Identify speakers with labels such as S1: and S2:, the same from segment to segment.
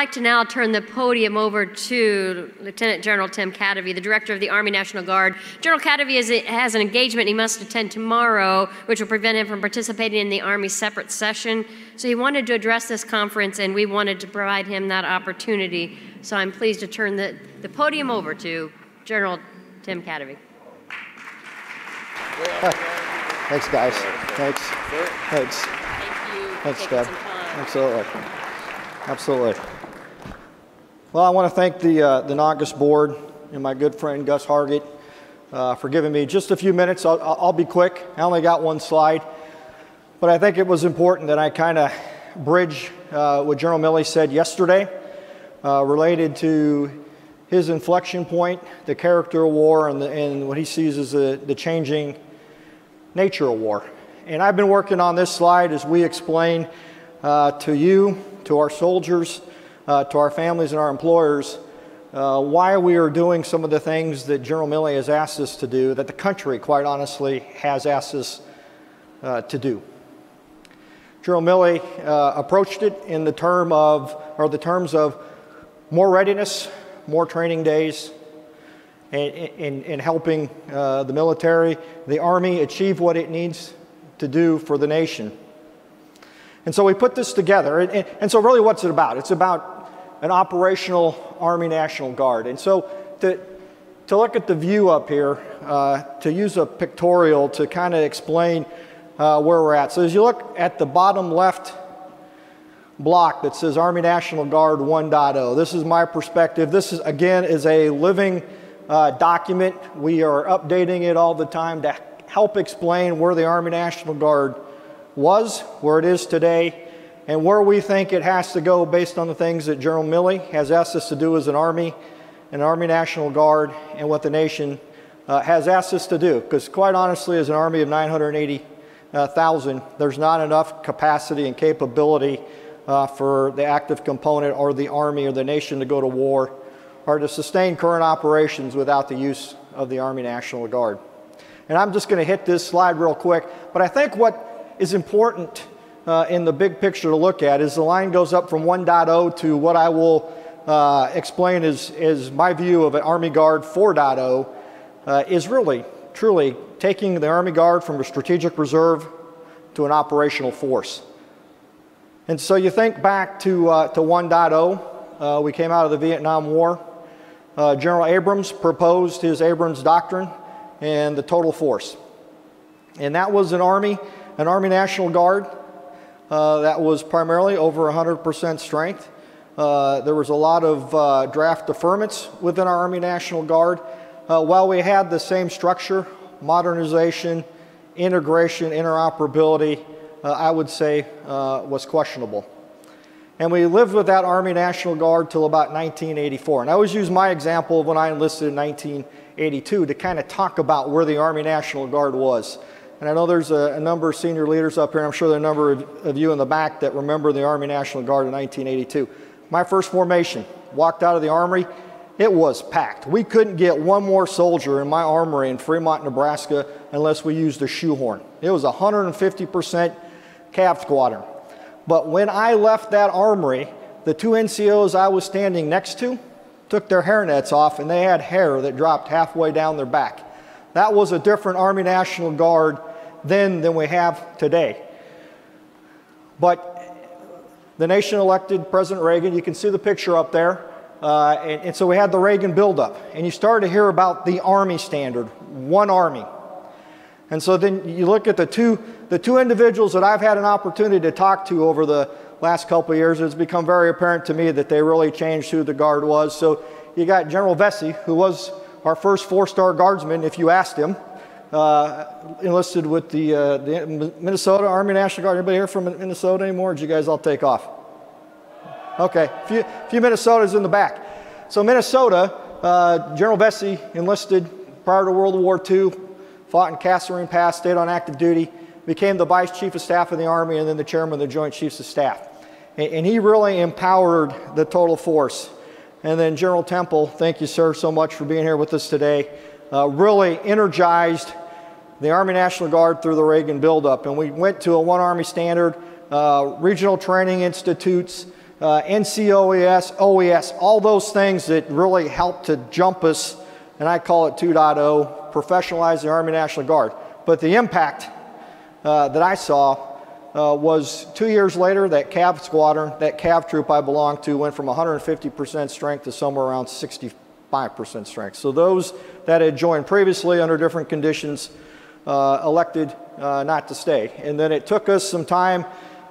S1: I'd like to now turn the podium over to Lieutenant General Tim Kadavy, the Director of the Army National Guard. General Kadavy has an engagement he must attend tomorrow, which will prevent him from participating in the Army's separate session. So he wanted to address this conference, and we wanted to provide him that opportunity. So I'm pleased to turn the podium over to General Tim Kadavy.
S2: Thanks, guys. Thanks. Thanks.
S1: Thank you.
S2: Thanks, Deb. Absolutely. Absolutely. Well, I want to thank the NGAUS board and my good friend Gus Hargett for giving me just a few minutes. I'll be quick. I only got one slide, but I think it was important that I kind of bridge what General Milley said yesterday related to his inflection point, the character of war, and what he sees as the changing nature of war. And I've been working on this slide as we explain to you, to our soldiers, to our families and our employers, why we are doing some of the things that General Milley has asked us to do, that the country, quite honestly, has asked us to do. General Milley approached it in the terms of more readiness, more training days, and helping the military, the Army, achieve what it needs to do for the nation. And so we put this together, and so really what's it about? It's about an operational Army National Guard. And so to look at the view up here, to use a pictorial to kind of explain where we're at. So as you look at the bottom left block that says Army National Guard 1.0, this is my perspective. This is, again, is a living document. We are updating it all the time to help explain where the Army National Guard was, where it is today, and where we think it has to go based on the things that General Milley has asked us to do as an Army National Guard, and what the nation has asked us to do. Because quite honestly, as an Army of 980,000, there's not enough capacity and capability for the active component or the Army or the nation to go to war or to sustain current operations without the use of the Army National Guard. And I'm just going to hit this slide real quick, but I think what is important in the big picture to look at is the line goes up from 1.0 to what I will explain is my view of an Army Guard 4.0 is really, truly taking the Army Guard from a strategic reserve to an operational force. And so you think back to 1.0, we came out of the Vietnam War. General Abrams proposed his Abrams Doctrine and the total force. And that was an Army National Guard that was primarily over 100% strength. There was a lot of draft deferments within our Army National Guard. While we had the same structure, modernization, integration, interoperability, I would say was questionable. And we lived with that Army National Guard till about 1984. And I always use my example of when I enlisted in 1982 to kind of talk about where the Army National Guard was. And I know there's a number of senior leaders up here, and I'm sure there are a number of you in the back that remember the Army National Guard in 1982. My first formation, walked out of the Armory, it was packed. We couldn't get one more soldier in my armory in Fremont, Nebraska, unless we used a shoehorn. It was 150% Cav Squadron. But when I left that armory, the two NCOs I was standing next to took their hairnets off, and they had hair that dropped halfway down their back. That was a different Army National Guard then than we have today. But the nation elected President Reagan. You can see the picture up there. And so we had the Reagan buildup. And you started to hear about the Army standard, one Army. And so then you look at the two individuals that I've had an opportunity to talk to over the last couple of years. It's become very apparent to me that they really changed who the Guard was. So you got General Vesey, who was our first four-star guardsman, if you asked him, enlisted with the Minnesota Army National Guard. Anybody here from Minnesota anymore? Or did you guys all take off? Okay, a few Minnesotas in the back. So Minnesota, General Vesey enlisted prior to World War II, fought in Kasserine Pass, stayed on active duty, became the Vice Chief of Staff of the Army, and then the Chairman of the Joint Chiefs of Staff. And he really empowered the total force. And then General Temple, thank you, sir, so much for being here with us today, really energized the Army National Guard through the Reagan buildup. And we went to a one Army standard, regional training institutes, NGAUS, OES, all those things that really helped to jump us, and I call it 2.0, professionalize the Army National Guard. But the impact that I saw was 2 years later, that Cav squadron, that Cav troop I belonged to, went from 150% strength to somewhere around 65% strength. So those that had joined previously under different conditions elected not to stay. And then it took us some time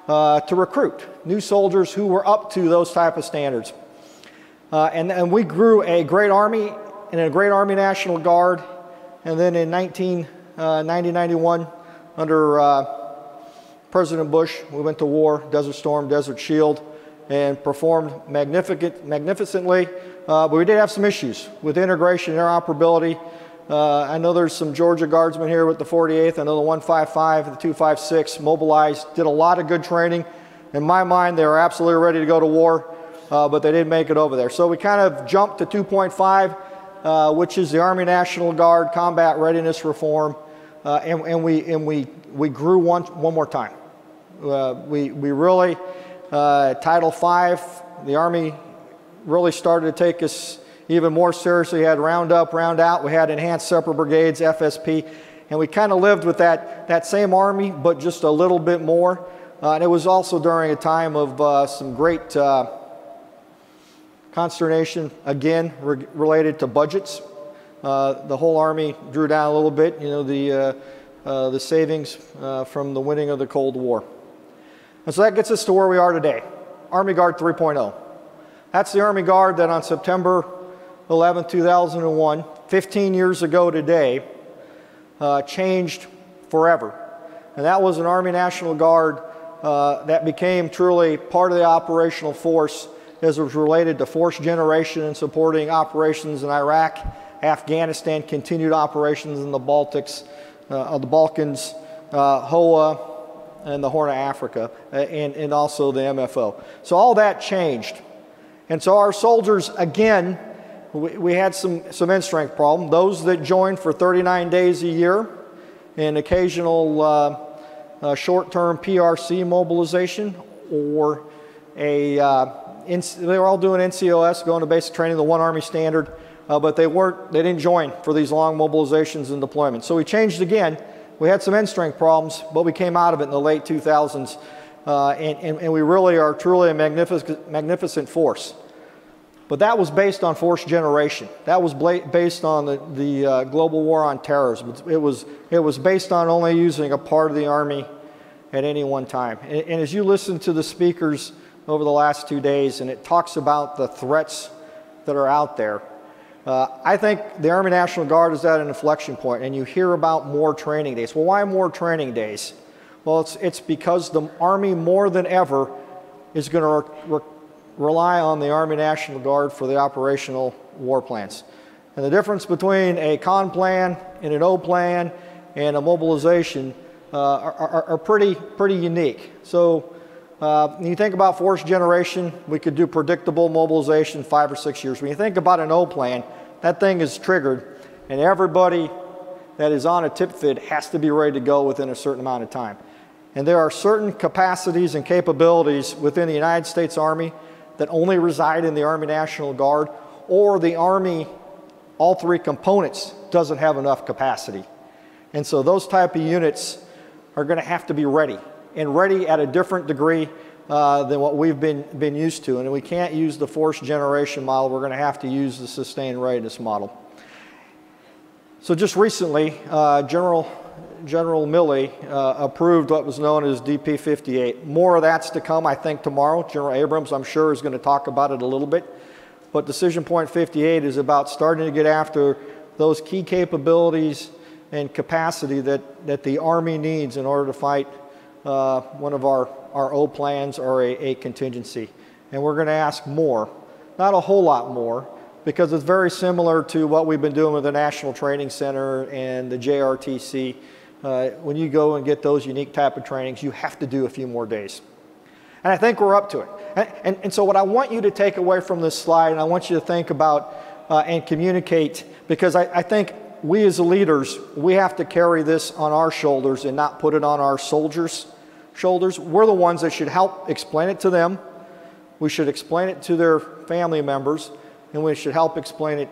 S2: to recruit new soldiers who were up to those type of standards. And we grew a great Army and a great Army National Guard. And then in 1991, under President Bush, we went to war, Desert Storm, Desert Shield, and performed magnificently. But we did have some issues with integration, interoperability. I know there's some Georgia Guardsmen here with the 48th. I know the 155, the 256 mobilized, did a lot of good training. In my mind, they were absolutely ready to go to war, but they didn't make it over there. So we kind of jumped to 2.5, which is the Army National Guard Combat Readiness Reform, and we grew one more time. We really, Title V, the Army really started to take us even more seriously. We had round up, round out. We had enhanced separate brigades, FSP, and we kind of lived with that same Army, but just a little bit more. And it was also during a time of some great consternation, again, related to budgets. The whole Army drew down a little bit, you know, the savings from the winning of the Cold War. And so that gets us to where we are today, Army Guard 3.0. That's the Army Guard that on September 11, 2001, 15 years ago today, changed forever. And that was an Army National Guard that became truly part of the operational force as it was related to force generation and supporting operations in Iraq, Afghanistan, continued operations in the Baltics, the Balkans, HOA, and the Horn of Africa, and also the MFO. So all that changed. And so our soldiers, again, we had some end strength problem. Those that joined for 39 days a year and occasional short-term PRC mobilization, or they were all doing NCOS, going to basic training, the One Army Standard, but they didn't join for these long mobilizations and deployments. So we changed again. We had some end strength problems, but we came out of it in the late 2000s, and we really are truly a magnificent force. But that was based on force generation. That was based on the global war on terrorism. It was based on only using a part of the Army at any one time. And as you listen to the speakers over the last 2 days, and it talks about the threats that are out there, I think the Army National Guard is at an inflection point, and you hear about more training days. Well, why more training days? Well, it's because the Army more than ever is going to rely on the Army National Guard for the operational war plans. And the difference between a con plan and an O plan and a mobilization are pretty unique. So when you think about force generation, we could do predictable mobilization 5 or 6 years. When you think about an O plan, that thing is triggered, and everybody that is on a tip fit has to be ready to go within a certain amount of time. And there are certain capacities and capabilities within the United States Army that only reside in the Army National Guard, or the Army, all three components, doesn't have enough capacity. And so those type of units are going to have to be ready, and ready at a different degree than what we've been used to. And we can't use the force generation model. We're going to have to use the sustained readiness model. So just recently, General Milley approved what was known as DP 58. More of that's to come, I think, tomorrow. General Abrams, I'm sure, is going to talk about it a little bit. But Decision Point 58 is about starting to get after those key capabilities and capacity that the Army needs in order to fight one of our O plans or a contingency. And we're going to ask more, not a whole lot more, because it's very similar to what we've been doing with the National Training Center and the JRTC. When you go and get those unique type of trainings, you have to do a few more days. And I think we're up to it. And so what I want you to take away from this slide, and I want you to think about and communicate, because I think we as leaders, we have to carry this on our shoulders and not put it on our soldiers' shoulders. We're the ones that should help explain it to them, we should explain it to their family members, and we should help explain it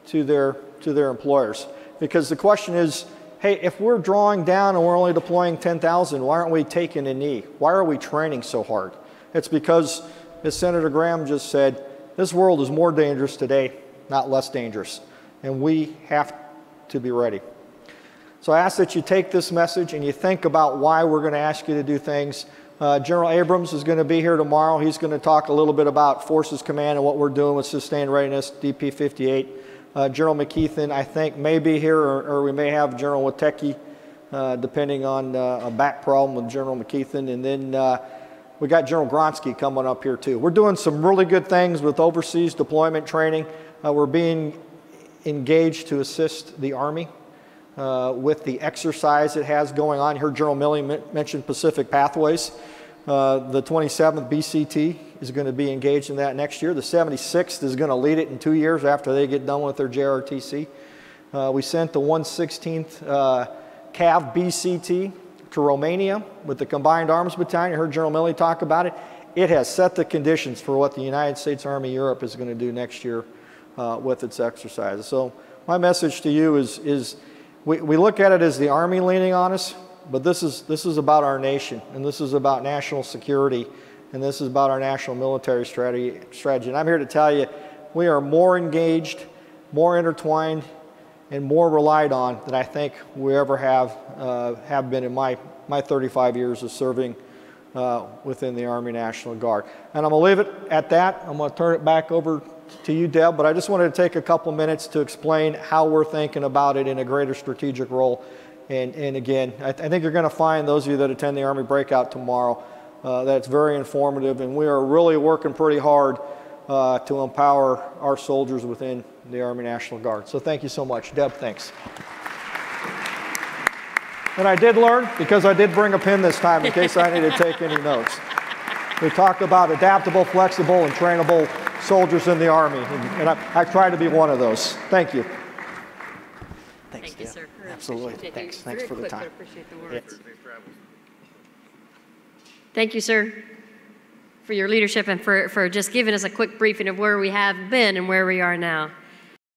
S2: to their employers. Because the question is, hey, if we're drawing down and we're only deploying 10,000, why aren't we taking a knee? Why are we training so hard? It's because, as Senator Graham just said, this world is more dangerous today, not less dangerous. And we have to be ready. So I ask that you take this message and you think about why we're going to ask you to do things. General Abrams is going to be here tomorrow. He's going to talk a little bit about Forces Command and what we're doing with Sustained Readiness, DP-58. General McKeithen, I think, may be here, or we may have General Witecki, depending on a back problem with General McKeithen. And then we got General Gronsky coming up here, too. We're doing some really good things with overseas deployment training. We're being engaged to assist the Army with the exercise it has going on. You heard General Milley mention Pacific Pathways. The 27th BCT is going to be engaged in that next year. The 76th is going to lead it in 2 years after they get done with their JRTC. We sent the 116th CAV BCT to Romania with the Combined Arms Battalion. You heard General Milley talk about it. It has set the conditions for what the United States Army Europe is going to do next year with its exercises. So my message to you is we look at it as the Army leaning on us, but this is about our nation, and this is about national security, and this is about our national military strategy. And I'm here to tell you, we are more engaged, more intertwined, and more relied on than I think we ever have been in my 35 years of serving within the Army National Guard. And I'm going to leave it at that. I'm going to turn it back over to you, Deb, but I just wanted to take a couple minutes to explain how we're thinking about it in a greater strategic role. And again, I think you're going to find, those of you that attend the Army Breakout tomorrow, that it's very informative, and we are really working pretty hard to empower our soldiers within the Army National Guard. So thank you so much. Deb, thanks. And I did learn, because I did bring a pen this time in case I need to take any notes. We talked about adaptable, flexible, and trainable soldiers in the Army, and I try to be one of those. Thank you. Thanks,
S1: Thank you, sir.
S2: Absolutely. Thanks for the time.
S1: Appreciate the words. Thank you, sir, for your leadership and for just giving us a quick briefing of where we have been and where we are now.